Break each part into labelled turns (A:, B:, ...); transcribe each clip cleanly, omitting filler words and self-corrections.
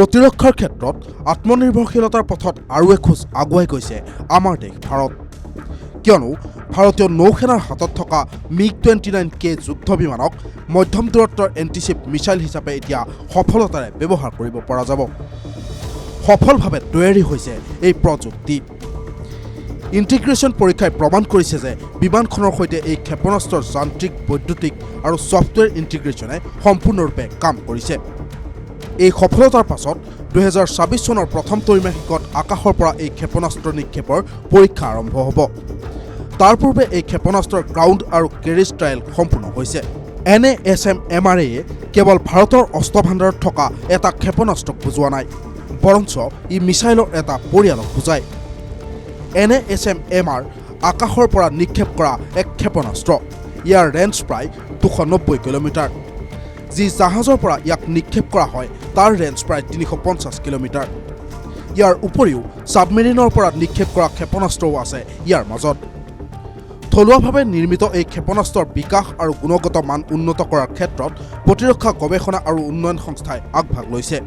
A: প্ৰতিৰক্ষাৰ ক্ষেত্ৰত আত্মনিৰ্ভৰশীলতাৰ পথত আৰু এখোজ আগুৱাই গৈছে আমাৰ দেশ ভাৰত। কিয়নো ভাৰতীয় নৌসেনাৰ হাতত থকা MiG-29K যুদ্ধ বিমানক মধ্যম দূৰত্বৰ এণ্টিশ্বিপ মিছাইল হিচাপে এতিয়া সফলতাৰে ব্যৱহাৰ কৰিব পৰা যাব। সফলভাৱে তৈয়াৰী হৈছে এই প্ৰযুক্তি। ইণ্টিগ্ৰেশ্যন পৰীক্ষাই প্ৰমাণ কৰিছে যে বিমানখনৰ সৈতে এই ক্ষেপণাস্ত্ৰৰ যান্ত্ৰিক, বৈদ্যুতিক আৰু ছফ্টৱেৰ ইণ্টিগ্ৰেশ্যনে সম্পূৰ্ণৰূপে কাম কৰিছে। এই সফলতাৰ পাছত 2026 চনৰ প্ৰথম ত্ৰৈমাসিকত আকাশৰ পৰা এই ক্ষেপণাস্ত্ৰ নিক্ষেপৰ পৰীক্ষা আৰম্ভ হ'ব। তাৰ পূৰ্বে এই ক্ষেপণাস্ত্ৰৰ গ্ৰাউণ্ড আৰু কেৰিজ ট্ৰায়েল সম্পূৰ্ণ হৈছে। ASAM কেৱল ভাৰতৰ অস্ত্ৰভাণ্ডাৰত থকা এটা ক্ষেপণাস্ত্ৰক বুজোৱা নাই, বৰঞ্চ ই মিছাইলৰ এটা পৰিয়ালক বুজায়। ASAM আকাশৰ পৰা নিক্ষেপ কৰা এক ক্ষেপণাস্ত্ৰ। ইয়াৰ ৰেঞ্জ প্ৰায় 290 কিলোমিটাৰ। যি জাহাজৰ পৰা ইয়াক নিক্ষেপ কৰা হয় তাৰ ৰেঞ্জ প্ৰায় 350 কিলোমিটাৰ। ইয়াৰ উপৰিও ছাবমেৰিনৰ পৰা নিক্ষেপ কৰা ক্ষেপণাস্ত্ৰও আছে ইয়াৰ মাজত। থলুৱাভাৱে নিৰ্মিত এই ক্ষেপণাস্ত্ৰৰ বিকাশ আৰু গুণগত মান উন্নত কৰাৰ ক্ষেত্ৰত প্ৰতিৰক্ষা গৱেষণা আৰু উন্নয়ন সংস্থাই আগভাগ লৈছে।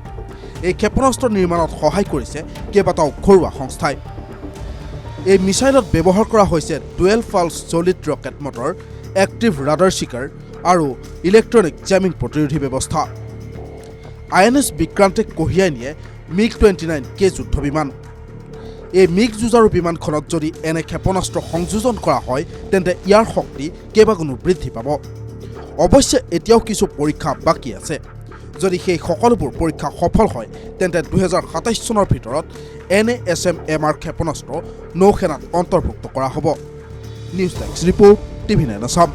A: এই ক্ষেপণাস্ত্ৰ নিৰ্মাণত সহায় কৰিছে কেইবাটাও ঘৰুৱা সংস্থাই। এই মিছাইলত ব্যৱহাৰ কৰা হৈছে dual pulse solid rocket motor, active radar শিকাৰ আৰু ইলেক্ট্ৰনিক জেমিং প্ৰতিৰোধী ব্যৱস্থা। INS বিক্ৰান্তে কঢ়িয়াই নিয়ে MiG-29K যুদ্ধ বিমান। এই মিগ যুঁজাৰু বিমানখনত যদি এনে ক্ষেপণাস্ত্ৰ সংযোজন কৰা হয় তেন্তে ইয়াৰ শক্তি কেইবাগুণো বৃদ্ধি পাব। অৱশ্যে এতিয়াও কিছু পৰীক্ষা বাকী আছে। যদি সেই সকলোবোৰ পৰীক্ষা সফল হয় তেন্তে 2027 চনৰ ভিতৰত ASAM ক্ষেপণাস্ত্ৰ নৌসেনাত অন্তৰ্ভুক্ত কৰা হ'ব। News desk report, TV9 Assam.